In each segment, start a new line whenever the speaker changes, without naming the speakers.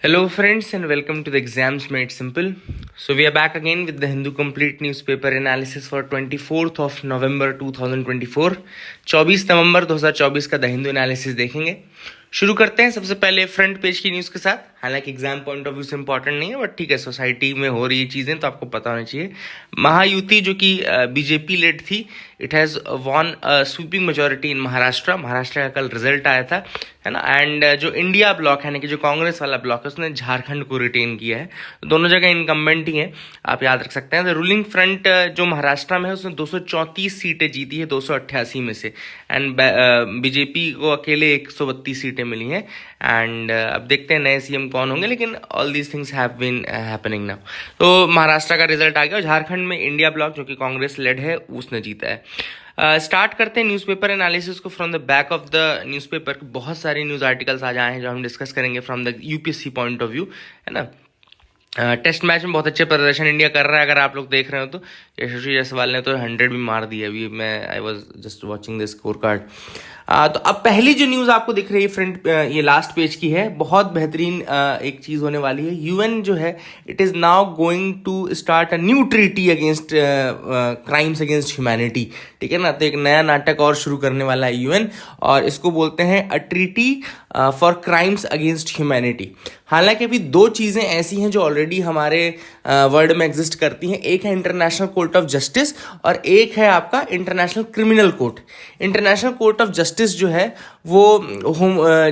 Hello, friends, and welcome to the Exams Made Simple. So, we are back again with the Hindu Complete Newspaper Analysis for 24th of November 2024. 24 नवंबर 2024 का the Hindu analysis देखेंगे. शुरू करते हैं सबसे पहले front page की news के साथ. हालांकि एग्जाम पॉइंट ऑफ व्यू से इंपॉर्टेंट नहीं है, बट ठीक है, सोसाइटी में हो रही चीज़ें तो आपको पता होना चाहिए. महायुति जो कि बीजेपी लेड थी, it has won sweeping majority in Maharashtra. Maharashtra का कल रिजल्ट आया था, है ना. एंड जो इंडिया ब्लॉक है, यानी कि जो कांग्रेस वाला ब्लॉक है, उसने झारखंड को रिटेन किया है. दोनों जगह इनकम्बेंट ही है, आप याद रख सकते हैं. द रूलिंग फ्रंट जो महाराष्ट्र में है, उसने 234 सीटें जीती है 288 में से. एंड बीजेपी को अकेले 132 सीटें मिली हैं. एंड अब देखते हैं नए सीएम कौन होंगे, लेकिन all these things have been happening now. तो महाराष्ट्र का रिजल्ट आ गया और झारखंड में इंडिया ब्लॉक जो कि कांग्रेस लेड है, उसने जीता है. स्टार्ट करते हैं न्यूज़पेपर एनालिसिस को from the back of the newspaper. बहुत सारे न्यूज़ आर्टिकल्स आ जाए हैं जो हम डिस्कस करेंगे from the UPSC point of view, है ना. टेस्ट मैच में बहुत अच्छे प्रदर्शन इंडिया कर रहा है, अगर आप लोग देख रहे हो तो. यशस्वी जायसवाल ने तो 100 भी मार दिया. अभी I was just watching the score card. तो अब पहली जो न्यूज़ आपको दिख रही है फ्रंट, ये लास्ट पेज की है. बहुत बेहतरीन एक चीज़ होने वाली है. यूएन जो है, it is now going to start a new treaty against crimes against humanity. ठीक है ना. तो एक नया नाटक और शुरू करने वाला है यूएन, और इसको बोलते हैं a treaty for crimes against humanity. हालांकि अभी दो चीज़ें ऐसी हैं जो ऑलरेडी हमारे वर्ल्ड में एग्जिस्ट करती हैं. एक है इंटरनेशनल कोर्ट ऑफ जस्टिस और एक है आपका international criminal court. International court of justice जो है वो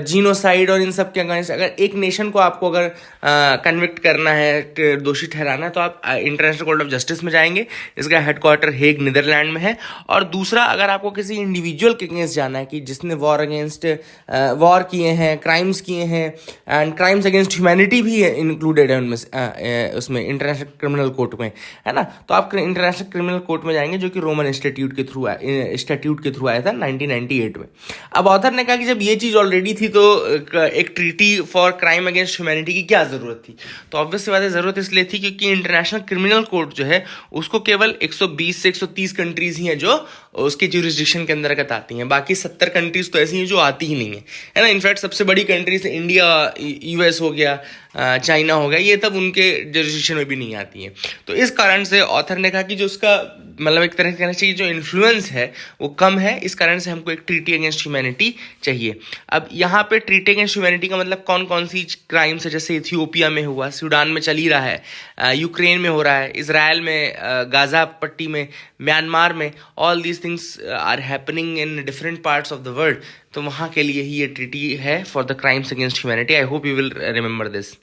जीनोसाइड और इन सब के अगेंस्ट, अगर एक नेशन को आपको अगर कन्विक्ट करना है, दोषी ठहराना है, तो आप इंटरनेशनल कोर्ट ऑफ जस्टिस में जाएंगे. इसका हेडक्वार्टर हेग नीदरलैंड में है. और दूसरा, अगर आपको किसी इंडिविजुअल के अगेंस्ट जाना है कि जिसने वॉर किए हैं, क्राइम्स किए हैं, एंड क्राइम्स अगेंस्ट ह्यूमैनिटी भी इंक्लूडेड है उनमें, उसमें इंटरनेशनल क्रिमिनल कोर्ट में, है ना. तो आप इंटरनेशनल क्रिमिनल कोर्ट में जाएंगे, जो कि रोमन इंस्टीट्यूट के थ्रू आया था 1998 में. अब ऑथर ने कहा कि जब ये चीज़ ऑलरेडी थी तो एक treaty for crime against humanity की क्या ज़रूरत थी. तो ऑब्वियस सी बात है, ज़रूरत इसलिए थी क्योंकि इंटरनेशनल क्रिमिनल कोर्ट जो है उसको केवल 120 से 130 कंट्रीज ही हैं जो उसके ज्यूरिसडिक्शन के अंतर्गत आती हैं. बाकी 70 कंट्रीज तो ऐसी हैं जो आती ही नहीं है ना. इनफैक्ट सबसे बड़ी कंट्रीज इंडिया, यूएस हो गया, चाइना हो गया, ये तब उनके ज्यूरिसडिक्शन में भी नहीं आती हैं. तो इस कारण से ऑथर ने कहा कि जो उसका मतलब एक तरह से कहना चाहिए जो इन्फ्लुएंस है वो कम है. इस कारण से हमको एक ट्रीटी अगेंस्ट ह्यूमैनिटी चाहिए. अब यहाँ पे ट्रीटी अगेंस्ट ह्यूमैनिटी का मतलब कौन कौन सी क्राइम्स है, जैसे इथियोपिया में हुआ, सूडान में चल ही रहा है, यूक्रेन में हो रहा है, इसराइल में, गाजा पट्टी में, म्यांमार में. All these things are happening in different parts of the world. तो वहाँ के लिए ही ये ट्रीटी है for the crimes against humanity. I hope you will remember this.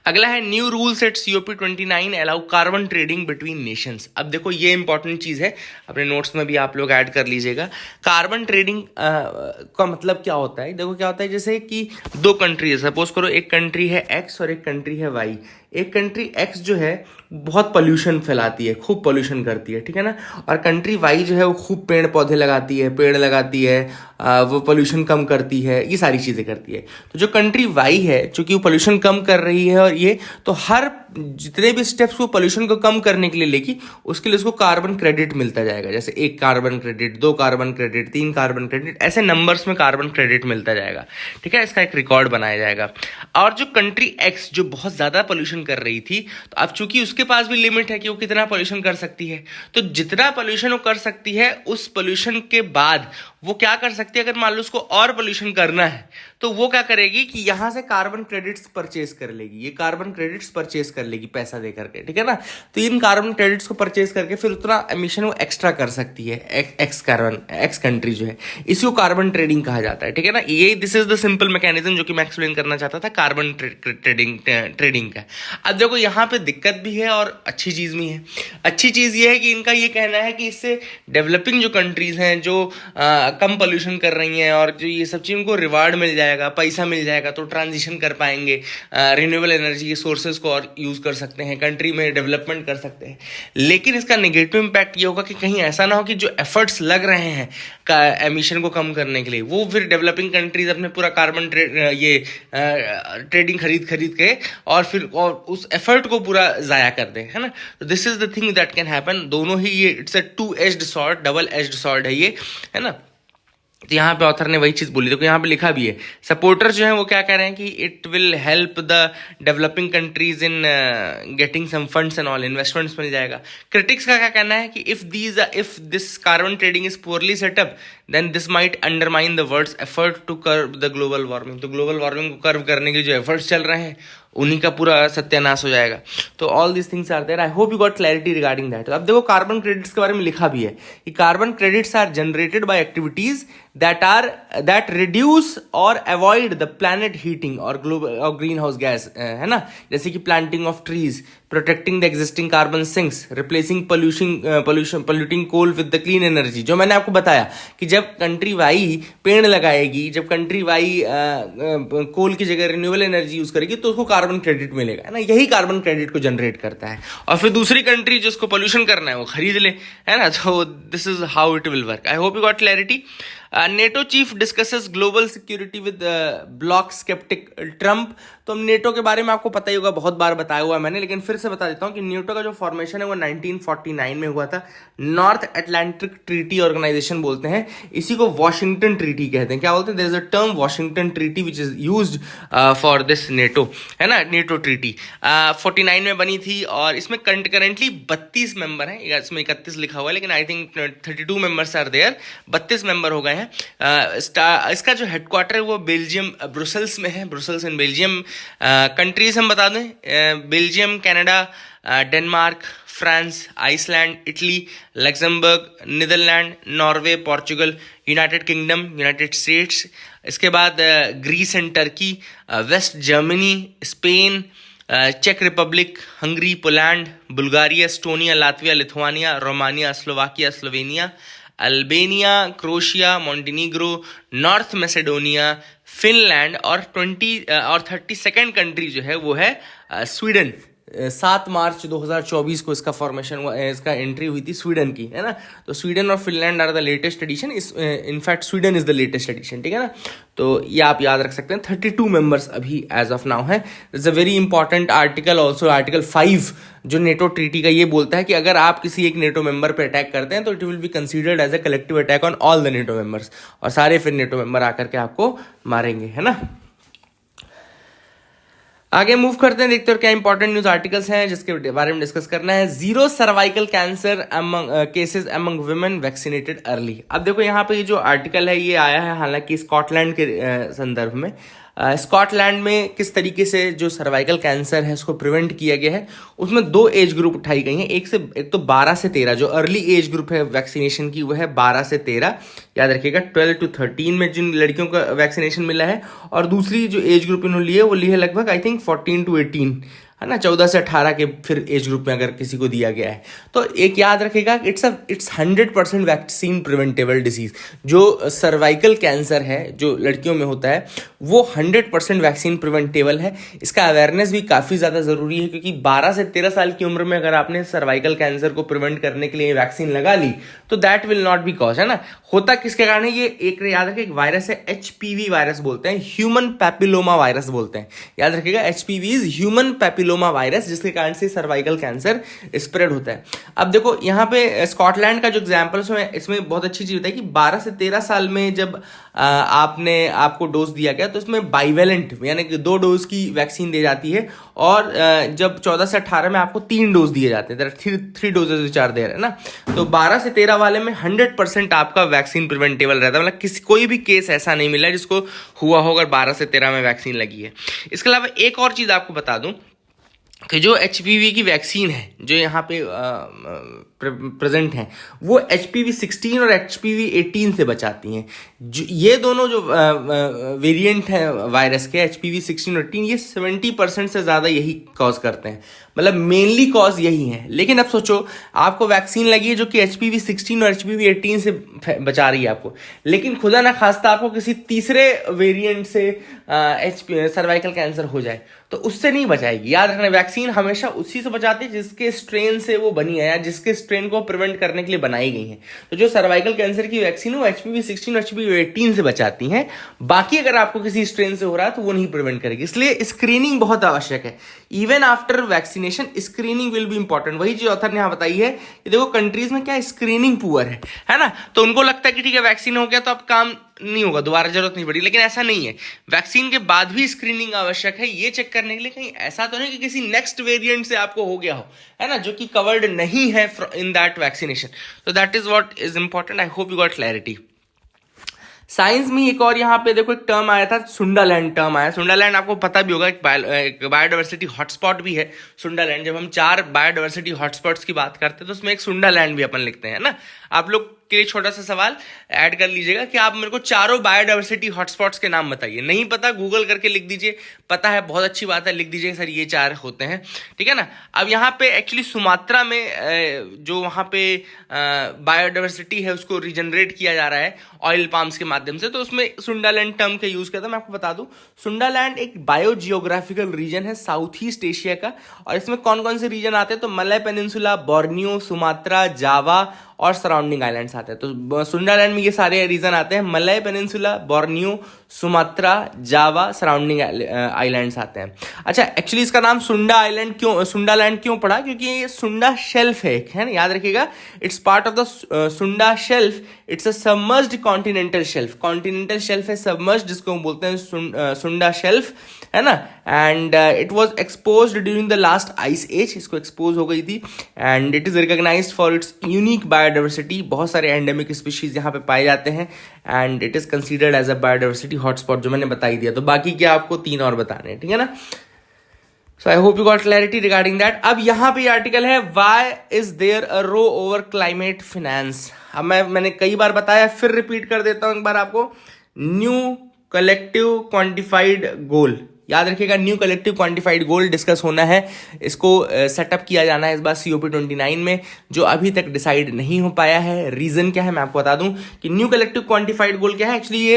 अगला है new rules at COP29 allow carbon trading between nations. अब देखो ये इंपॉर्टेंट चीज़ है, अपने नोट्स में भी आप लोग ऐड कर लीजिएगा. कार्बन ट्रेडिंग का मतलब क्या होता है. देखो क्या होता है, जैसे कि दो कंट्री है, सपोज करो एक कंट्री है X और एक कंट्री है Y. एक कंट्री X जो है बहुत पोल्यूशन फैलाती है, खूब पोल्यूशन करती है, ठीक है ना. और कंट्री Y जो है वो खूब पेड़ पौधे लगाती है, पेड़ लगाती है, वो पोल्यूशन कम करती है, ये सारी चीज़ें करती है. तो जो कंट्री Y है, चूंकि वो पोल्यूशन कम कर रही है, और ये तो हर जितने भी स्टेप्स वो पोल्यूशन को कम करने के लिए लेगी, उसके लिए उसको कार्बन क्रेडिट मिलता जाएगा. जैसे 1 carbon credit, 2 carbon credit, 3 carbon credit, ऐसे नंबर्स में कार्बन क्रेडिट मिलता जाएगा. ठीक है, इसका एक रिकॉर्ड बनाया जाएगा. और जो कंट्री X जो बहुत ज़्यादा पोल्यूशन कर रही थी, तो अब चूंकि उसके पास भी लिमिट है कि वो कितना पोल्यूशन कर सकती है, तो जितना पोल्यूशन वो कर सकती है, उस पोल्यूशन के बाद वो क्या कर सकती है, अगर मान लो उसको और पोल्यूशन करना है, तो वो क्या करेगी कि यहाँ से कार्बन क्रेडिट्स परचेज कर लेगी. ये कार्बन क्रेडिट्स परचेज कर लेगी पैसा दे करके, ठीक है ना. तो इन कार्बन क्रेडिट्स को परचेज करके फिर उतना एमिशन वो एक्स्ट्रा कर सकती है एक्स कंट्री जो है. इसको कार्बन ट्रेडिंग कहा जाता है, ठीक है ना. ये this is the simple mechanism जो कि मैं एक्सप्लेन करना चाहता था कार्बन ट्रेडिंग का. अब देखो यहाँ पे दिक्कत भी है और अच्छी चीज़ भी है. अच्छी चीज़ ये है कि इनका ये कहना है कि इससे डेवलपिंग जो कंट्रीज हैं जो कम पोल्यूशन कर रही हैं और जो ये सब चीज़, उनको रिवार्ड मिल जाएगा, पैसा मिल जाएगा, तो ट्रांजिशन कर पाएंगे, रिन्यूएबल एनर्जी के सोर्सेज को और यूज़ कर सकते हैं, कंट्री में डेवलपमेंट कर सकते हैं. लेकिन इसका नेगेटिव इम्पैक्ट ये होगा कि कहीं ऐसा ना हो कि जो एफर्ट्स लग रहे हैं एमिशन को कम करने के लिए, वो फिर डेवलपिंग कंट्रीज अपने पूरा कार्बन ट्रेडिंग खरीद के और उस एफर्ट को पूरा ज़ाया कर दें, है ना. तो this is the thing that can happen. दोनों ही ये it's a two edged sword, double edged sword है ये, है ना. तो यहाँ पे ऑथर ने वही चीज़ बोली, देखो यहाँ पे लिखा भी है, सपोर्टर जो है वो क्या कह रहे हैं कि it will help the developing countries in getting some funds and all, investments मिल जाएगा। क्रिटिक्स का क्या कहना है कि if this carbon trading is poorly set up then this might undermine the world's effort to curve the global warming, तो global warming को curve करने के जो एफर्ट्स चल रहे हैं उन्हीं का पूरा सत्यानाश हो जाएगा। तो all this things are there, I hope you got clarity regarding that. अब देखो कार्बन क्रेडिट्स के बारे में लिखा भी है कि carbon credits are generated by activities that reduce or avoid the planet heating और global और ग्रीन हाउस गैस, है ना, जैसे कि planting of trees, protecting the existing carbon sinks, replacing polluting coal with the clean energy. जो मैंने आपको बताया कि जब कंट्री वाई पेड़ लगाएगी, जब कंट्री वाई कोल की जगह रिन्यूएबल एनर्जी यूज करेगी तो उसको कार्बन क्रेडिट मिलेगा, है ना, यही कार्बन क्रेडिट को जनरेट करता है। और फिर दूसरी कंट्री जिसको पोल्यूशन करना है वो खरीद ले, है ना। तो this is how it will work. I hope you got clarity. NATO chief discusses global security with bloc sceptic Trump. तो नेटो के बारे में आपको पता ही होगा, बहुत बार बताया हुआ है मैंने, लेकिन फिर से बता देता हूँ कि नेटो का जो फॉर्मेशन है वो 1949 में हुआ था। नॉर्थ अटलांटिक ट्रीटी ऑर्गेनाइजेशन बोलते हैं, इसी को वॉशिंगटन ट्रीटी कहते हैं। क्या बोलते हैं, there is a term Washington treaty which is used for this NATO, है ना। नेटो ट्रीटी 49 में बनी थी और इसमें करेंटली 32 मेंबर हैं, इसमें 31 लिखा हुआ है लेकिन I think 32 members are there, 32 member हो गए हैं। इसका जो हेडक्वार्टर है वो बेल्जियम ब्रुसेल्स में है, ब्रुसेल्स इन बेल्जियम। कंट्रीज हम बता दें, Belgium, Canada, Denmark, France, Iceland, Italy, Luxembourg, Netherland, Norway, Portugal, United Kingdom, United States, इसके बाद Greece and Turkey, West Germany, Spain, चेक Republic, Hungary, Poland, Bulgaria, Estonia, Latvia, Lithuania, Romania, Slovakia, Slovenia, Albania, Croatia, Montenegro, North Macedonia, Finland और 32nd country जो है वो है Sweden. 7 मार्च 2024 को इसका फॉर्मेशन हुआ, इसका एंट्री हुई थी स्वीडन की, है ना। तो स्वीडन और Finland are the latest addition, in fact Sweden is the latest addition, ठीक है ना। तो ये आप याद रख सकते हैं। 32 मेंबर्स अभी एज ऑफ नाउ है। It's a very important article also, article 5 जो नेटो ट्रीटी का ये बोलता है कि अगर आप किसी एक नेटो मेंबर पे अटैक करते हैं तो it will be considered as a collective attack on all the NATO members, और सारे फिर नेटो मेंबर आकर के आपको मारेंगे, है ना। आगे मूव करते हैं, देखते हैं क्या इंपॉर्टेंट न्यूज आर्टिकल्स हैं जिसके बारे में डिस्कस करना है। 0 cervical cancer cases among women vaccinated early. अब देखो यहाँ पे ये जो आर्टिकल है ये आया है हालांकि स्कॉटलैंड के संदर्भ में। स्कॉटलैंड में किस तरीके से जो सर्वाइकल कैंसर है उसको प्रिवेंट किया गया है, उसमें 2 एज ग्रुप उठाई गई हैं। एक तो 12 से 13 जो अर्ली एज ग्रुप है वैक्सीनेशन की वो है 12 से 13, याद रखिएगा। 12 to 13 में जिन लड़कियों का वैक्सीनेशन मिला है, और दूसरी जो एज ग्रुप इन्होंने लिए वो ली है लगभग आई थिंक 14 to 18, है ना, 14 से 18 के फिर एज ग्रुप में अगर किसी को दिया गया है। तो एक याद रखेगा इट्स 100% वैक्सीन प्रिवेंटेबल डिसीज। जो सर्वाइकल कैंसर है जो लड़कियों में होता है वो 100% वैक्सीन प्रिवेंटेबल है। इसका अवेयरनेस भी काफ़ी ज़्यादा ज़रूरी है, क्योंकि 12 से 13 साल की उम्र में अगर आपने सर्वाइकल कैंसर को प्रिवेंट करने के लिए वैक्सीन लगा ली तो that will not be cause, है ना। होता किसके कारण है, ये एक याद रखें, एक वायरस है, HPV वायरस बोलते हैं, ह्यूमन पैपिलोमा वायरस बोलते हैं, याद रखिएगा। HPV is human papilloma virus, जिसके कारण से सर्वाइकल कैंसर स्प्रेड होता है। अब देखो यहाँ पे स्कॉटलैंड का जो एग्जाम्पल है इसमें बहुत अच्छी चीज होता है कि 12 से 13 साल में जब आपको डोज दिया गया तो इसमें बाइवेलेंट यानी कि 2 डोज की वैक्सीन दी जाती है, और जब 14 से 18 में आपको 3 डोज दिए जाते हैं, 3 डोजेज विच आर देयर, है ना। तो 12 से 13 वाले में 100% आपका वैक्सीन प्रिवेंटेबल रहता है, मतलब कोई भी केस ऐसा नहीं मिला जिसको हुआ होगा 12 से 13 में वैक्सीन लगी है। इसके अलावा एक और चीज आपको बता दूं कि जो HPV की वैक्सीन है जो यहाँ पे प्रेजेंट हैं वो HPV 16 और HPV 18 से बचाती हैं। ये दोनों जो वेरिएंट हैं वायरस के HPV 16 और 18 ये 70% से ज़्यादा यही कॉज करते हैं, मतलब मेनली कॉज यही है। लेकिन अब सोचो आपको वैक्सीन लगी है जो कि HPV 16 और HPV 18 से बचा रही है आपको, लेकिन खुदा ना खास्ता आपको किसी तीसरे वेरिएंट से सर्वाइकल कैंसर हो जाए तो उससे नहीं बचाएगी। याद रखना वैक्सीन हमेशा उसी से बचाती है जिसके स्ट्रेन से वो बनी है या जिसके स्ट्रेन को प्रिवेंट करने के लिए बनाई गई है। तो जो सर्वाइकल कैंसर की वैक्सीन है वो HPV 16 और HPV 18 से बचाती हैं, बाकी अगर आपको किसी स्ट्रेन से हो रहा है तो वो नहीं प्रिवेंट करेगी। इसलिए स्क्रीनिंग बहुत आवश्यक है। Even after vaccination screening will be important. वही चीज ऑथर ने यहाँ बताई है कि देखो कंट्रीज में क्या स्क्रीनिंग पुअर है ना, तो उनको लगता है कि ठीक है वैक्सीन हो गया तो अब काम नहीं होगा, दोबारा जरूरत नहीं पड़ी। लेकिन ऐसा नहीं है, वैक्सीन के बाद भी स्क्रीनिंग आवश्यक है, ये चेक करने के लिए कहीं ऐसा तो नहीं कि किसी नेक्स्ट वेरिएंट से आपको हो गया हो, है ना, जो कि कवर्ड नहीं है इन दैट वैक्सीनेशन। तो that is what is important. I hope you got clarity. Science में एक और यहाँ पे देखो एक टर्म आया था, सुंडालैंड टर्म आया। सुंडालैंड आपको पता भी होगा, एक बायोडाइवर्सिटी हॉटस्पॉट भी है सुंडालैंड। जब हम 4 बायोडाइवर्सिटी हॉटस्पॉट्स की बात करते हैं तो उसमें एक सुंडालैंड भी अपन लिखते हैं ना। आप लोग के लिए छोटा सा सवाल ऐड कर लीजिएगा कि आप मेरे को चारों बायोडाइवर्सिटी हॉटस्पॉट्स के नाम बताइए। नहीं पता गूगल करके लिख दीजिए, पता है बहुत अच्छी बात है, लिख दीजिए सर ये 4 होते हैं, ठीक है ना। अब यहाँ पे एक्चुअली सुमात्रा में जो वहाँ पे बायोडाइवर्सिटी है उसको रिजनरेट किया जा रहा है ऑयल पाम्स के माध्यम से, तो उसमें सुंडालैंड टर्म का यूज किया था। मैं आपको बता दूं, सुंडालैंड एक बायो जियोग्राफिकल रीजन है साउथ ईस्ट एशिया का, और इसमें कौन कौन से रीजन आते हैं तो मलय पेनिनसुला, बोर्नियो, सुमात्रा, जावा और सराउंडिंग आइलैंड्स आते हैं। तो सुंडालैंड में ये सारे रीजन आते हैं, मलय पेनिनसुला, बोर्नियो, सुमात्रा, जावा, सराउंडिंग आइलैंड्स आते हैं। अच्छा, एक्चुअली इसका नाम सुंडालैंड क्यों पड़ा, क्योंकि ये सुंडा शेल्फ है ना, याद रखिएगा। It's part of the Sunda shelf, it's a submerged continental shelf. Continental shelf है सबमर्ज्ड, जिसको हम बोलते हैं सुंडा शेल्फ, है ना। And it was expose during the last ice age, इसको एक्सपोज हो गई थी। And it is recognised for its unique biodiversity, बहुत सारे एंडेमिक स्पीशीज यहाँ पे पाए जाते हैं। And it is considered as a biodiversity hotspot, जो मैंने बता ही दिया। तो बाकी क्या आपको 3 और बताने हैं, ठीक है ना। So I hope you got clarity regarding that. अब यहाँ पे आर्टिकल है, why is there a row over climate finance. अब मैंने कई बार बताया, फिर रिपीट कर देता हूं एक बार आपको। न्यू कलेक्टिव क्वांटिफाइड गोल, याद रखिएगा, न्यू कलेक्टिव क्वांटिफाइड गोल डिस्कस होना है। इसको सेटअप किया जाना है इस बार COP29 में, जो अभी तक डिसाइड नहीं हो पाया है। रीजन क्या है मैं आपको बता दूं कि न्यू कलेक्टिव क्वांटिफाइड गोल क्या है। एक्चुअली ये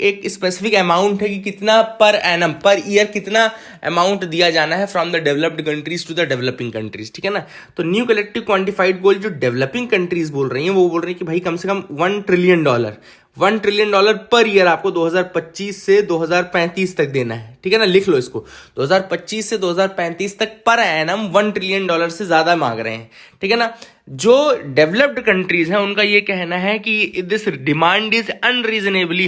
एक स्पेसिफिक अमाउंट है कि कितना पर एनम पर ईयर कितना अमाउंट दिया जाना है from the developed countries to the developing countries, ठीक है ना। तो न्यू कलेक्टिव क्वांटिफाइड गोल जो डेवलपिंग कंट्रीज बोल रही हैं, वो बोल रही है कि भाई कम से कम $1 ट्रिलियन पर ईयर आपको 2025 से 2035 तक देना है, ठीक है ना। लिख लो इसको, 2025 से 2035 तक पर एनम $1 ट्रिलियन से ज्यादा मांग रहे हैं, ठीक है ना। जो डेवलप्ड कंट्रीज हैं उनका ये कहना है कि this demand is unreasonably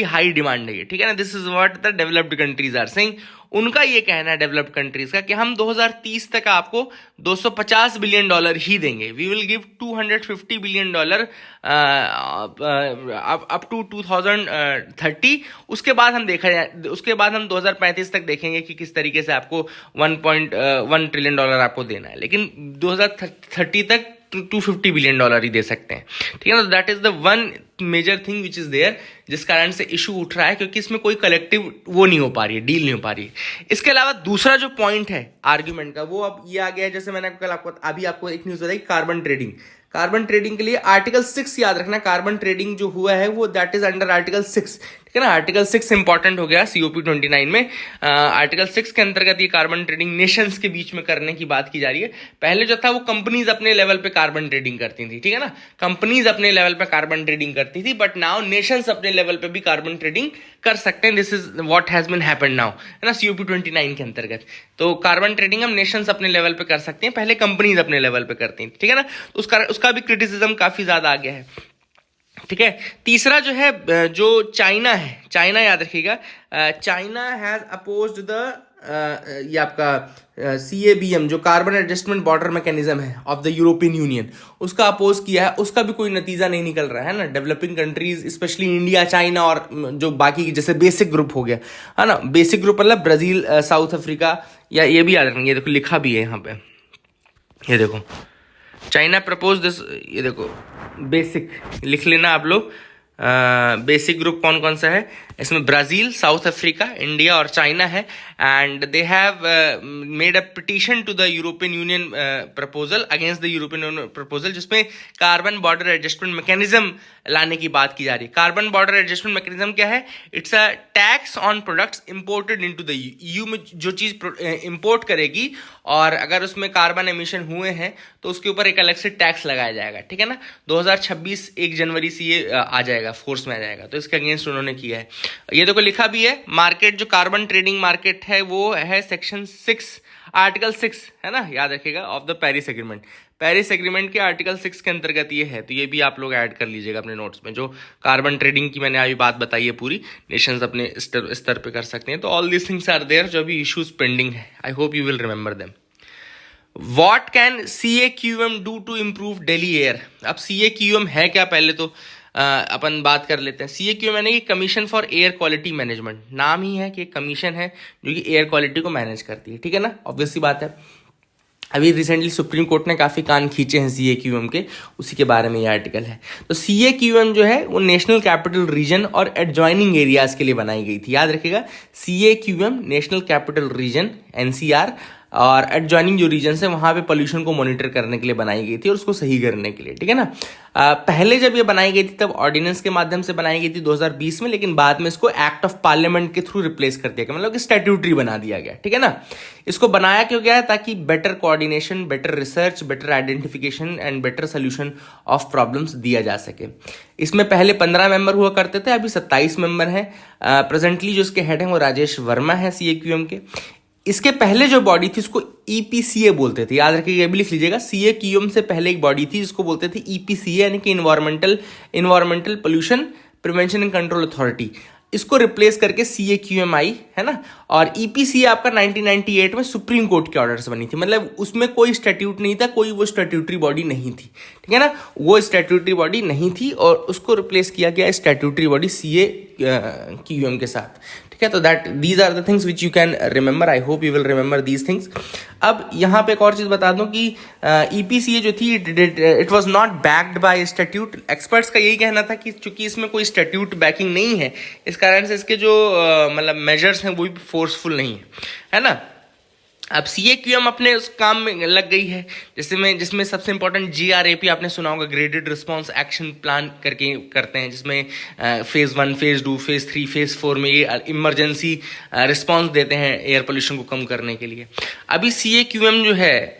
high demand है ये, ठीक है ना। This is what the developed countries are saying. उनका ये कहना है डेवलप्ड कंट्रीज का कि हम 2030 तक आपको $250 बिलियन ही देंगे। We will give $250 billion up to 2030। उसके बाद हम 2035 तक देखेंगे कि किस तरीके से आपको $1.1 ट्रिलियन आपको देना है। लेकिन 2030 तक $250 बिलियन ही दे सकते हैं, ठीक है ना। That is the one major thing which is there, जिस कारण से इशू उठ रहा है, क्योंकि इसमें कोई कलेक्टिव वो नहीं हो पा रही है, डील नहीं हो पा रही है। इसके अलावा दूसरा जो पॉइंट है आर्ग्यूमेंट का, वो अब ये आ गया है, जैसे मैंने कल आपको एक न्यूज बताई, कार्बन ट्रेडिंग के लिए आर्टिकल 6 याद रखना। कार्बन ट्रेडिंग जो हुआ है वो दैट इज अंडर आर्टिकल 6, ठीक है ना। आर्टिकल 6 इंपॉर्टेंट हो गया COP29 में। आर्टिकल 6 के अंतर्गत ये कार्बन ट्रेडिंग नेशंस के बीच में करने की बात की जा रही है। पहले जो था वो कंपनीज अपने लेवल पे कार्बन ट्रेडिंग करती थी, ठीक है ना। कंपनीज अपने लेवल पे कार्बन ट्रेडिंग करती थी, बट नाउ नेशंस अपने लेवल पे भी कार्बन ट्रेडिंग कर सकते हैं। This is what has been happened now, है ना, COP29 के अंतर्गत। तो कार्बन ट्रेडिंग हम नेशंस अपने लेवल पे कर सकते हैं, पहले कंपनीज अपने लेवल पे करती थी, ठीक है ना। तो उसका भी क्रिटिसिज्म काफी ज्यादा आ गया है, ठीक है। तीसरा जो है, जो चाइना है, चाइना याद रखिएगा, चाइना हैज अपोज्ड द ये आपका CABM जो कार्बन एडजस्टमेंट बॉर्डर मैकेनिज्म है ऑफ द यूरोपियन यूनियन, उसका अपोज किया है। उसका भी कोई नतीजा नहीं निकल रहा है ना। Developing countries specially India, China और जो बाकी जैसे बेसिक ग्रुप हो गया, है ना। बेसिक ग्रुप मतलब ब्राजील, साउथ अफ्रीका, या ये भी याद रखेंगे, ये देखो लिखा भी है यहाँ पे, ये देखो चाइना प्रपोज दिस, ये देखो बेसिक लिख लेना आप लोग। बेसिक ग्रुप कौन कौन सा है इसमें, ब्राजील, साउथ अफ्रीका, इंडिया और चाइना है। And they have made a petition to the European Union proposal, against the European Union proposal, जिसमें कार्बन बॉर्डर एडजस्टमेंट मैकेनिज्म लाने की बात की जा रही है। कार्बन बॉर्डर एडजस्टमेंट मैकेनिज्म क्या है? It's a tax on products imported into the EU में जो चीज इंपोर्ट करेगी और अगर उसमें कार्बन एमिशन हुए हैं तो उसके ऊपर एक अलग से टैक्स लगाया जाएगा, ठीक है ना। 2026 1 जनवरी से ये आ जाएगा, फोर्स में आ जाएगा। तो इसके अगेंस्ट उन्होंने किया है। ये देखो लिखा भी है, मार्केट जो कार्बन ट्रेडिंग मार्केट है वो है सेक्शन 6 आर्टिकल 6, है ना, याद रखिएगा, of the Paris agreement. Paris agreement के आर्टिकल 6 के अंतर्गत ये है, तो ये भी आप लोग ऐड कर लीजिएगा अपने नोट्स में। जो कार्बन ट्रेडिंग की मैंने अभी बात बताई है पूरी, नेशंस अपने स्तर पे कर सकते हैं, तो all these things are there जो अभी इश्यूज पेंडिंग है। I hope you will remember them. What can CAQM do to improve Delhi air? अब CAQM है क्या, पहले तो अपन बात कर लेते हैं। CAQM यानी कि commission for air quality management, नाम ही है कि एक कमीशन है जो कि एयर क्वालिटी को मैनेज करती है, ठीक है ना, ऑब्वियस सी बात है। अभी रिसेंटली सुप्रीम कोर्ट ने काफ़ी कान खींचे हैं CAQM के, उसी के बारे में ये आर्टिकल है। तो CAQM जो है वो नेशनल कैपिटल रीजन और एडजॉइनिंग एरियाज के लिए बनाई गई थी, याद रखिएगा। CAQM national capital region NCR और एडजॉइनिंग जो रीजन है वहाँ पे पोल्यूशन को मॉनिटर करने के लिए बनाई गई थी और उसको सही करने के लिए, ठीक है ना। पहले जब ये बनाई गई थी तब ऑर्डिनेंस के माध्यम से बनाई गई थी 2020 में, लेकिन बाद में इसको एक्ट ऑफ पार्लियामेंट के थ्रू रिप्लेस कर दिया गया, मतलब कि स्टैट्यूटरी बना दिया गया, ठीक है ना। इसको बनाया क्यों गया है? ताकि better coordination, better research, better identification and better solution of problems दिया जा सके। इसमें पहले 15 मेंबर हुआ करते थे, अभी 27 मेंबर हैं। प्रेजेंटली जो इसके हेड हैं वो राजेश वर्मा है CAQM के। इसके पहले जो बॉडी थी उसको EPCA बोलते थे, याद रखिएगा, ये भी लिख लीजिएगा। CAQM से पहले एक बॉडी थी जिसको बोलते थे EPCA, यानी कि environmental pollution prevention and control authority. इसको रिप्लेस करके CAQM आई, है ना। और EPCA आपका 1998 में सुप्रीम कोर्ट के ऑर्डर से बनी थी, मतलब उसमें कोई स्टैट्यूट नहीं था, कोई वो स्टैट्यूटरी बॉडी नहीं थी, ठीक है ना, वो स्टैट्यूटरी बॉडी नहीं थी और उसको रिप्लेस किया गया स्टैट्यूटरी बॉडी CAQM के साथ, ठीक है। तो that these are the things which you can remember. I hope you will remember these things. अब यहाँ पे एक और चीज़ बता दूं कि EPCA जो थी it was not backed by statute. Experts का यही कहना था कि चूंकि इसमें कोई स्टैट्यूट बैकिंग नहीं है, इस कारण से इसके जो मतलब मेजर्स हैं वो भी फोर्सफुल नहीं है ना। अब CAQM अपने उस काम में लग गई है, जिसमें सबसे इंपॉर्टेंट GRAP आपने सुना होगा, ग्रेडेड रिस्पांस एक्शन प्लान करते हैं, जिसमें फेज 1, फेज 2, फेज 3, फेज 4 में ये इमरजेंसी रिस्पांस देते हैं एयर पोल्यूशन को कम करने के लिए। अभी CAQM जो है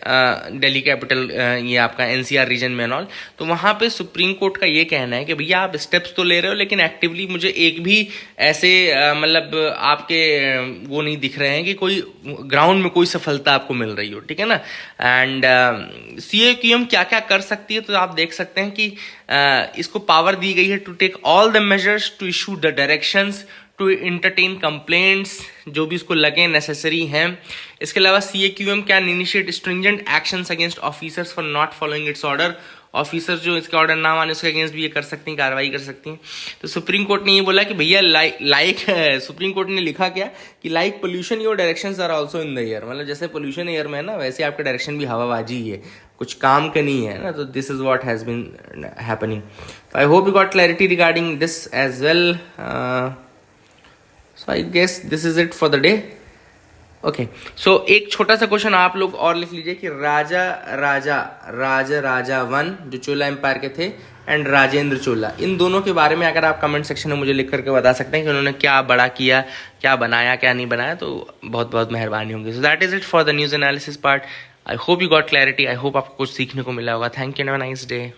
दिल्ली कैपिटल, ये आपका NCR रीजन में ऑल, तो वहाँ पे सुप्रीम कोर्ट का ये कहना है कि भैया आप स्टेप्स तो ले रहे हो, लेकिन एक्टिवली मुझे एक भी ऐसे मतलब आपके वो नहीं दिख रहे हैं कि कोई ग्राउंड में कोई सफलता आपको मिल रही हो, ठीक है ना। एंड CAQM क्या क्या कर सकती है, तो आप देख सकते हैं कि इसको पावर दी गई है to take all the measures to issue the directions to entertain complaints, जो भी इसको लगे नेसेसरी हैं। इसके अलावा CAQM can initiate stringent actions against officers for not following its order. Officer जो इसके ऑर्डर ना माने उसके अगेंस्ट भी ये कर सकती हैं, कार्रवाई कर सकती हैं। तो सुप्रीम कोर्ट ने ये बोला कि भैया सुप्रीम कोर्ट ने लिखा क्या कि like pollution your directions are also in the air, मतलब जैसे पोल्यूशन एयर में है ना, वैसे आपका डायरेक्शन भी हवाबाजी ही है, कुछ काम का नहीं है ना। तो this is what has been happening. तो I hope you got clarity regarding this as well. So I guess this is it for the day. Okay, so एक छोटा सा क्वेश्चन आप लोग और लिख लीजिए कि राजा 1 जो चोला एम्पायर के थे एंड राजेंद्र चोला, इन दोनों के बारे में अगर आप कमेंट सेक्शन में मुझे लिख करके बता सकते हैं कि उन्होंने क्या बड़ा किया, क्या बनाया, क्या नहीं बनाया, तो बहुत बहुत मेहरबानी होगी। So that is it for the news analysis part. I hope you got clarity, I hope आपको कुछ सीखने को मिला होगा। Thank you, have a nice day.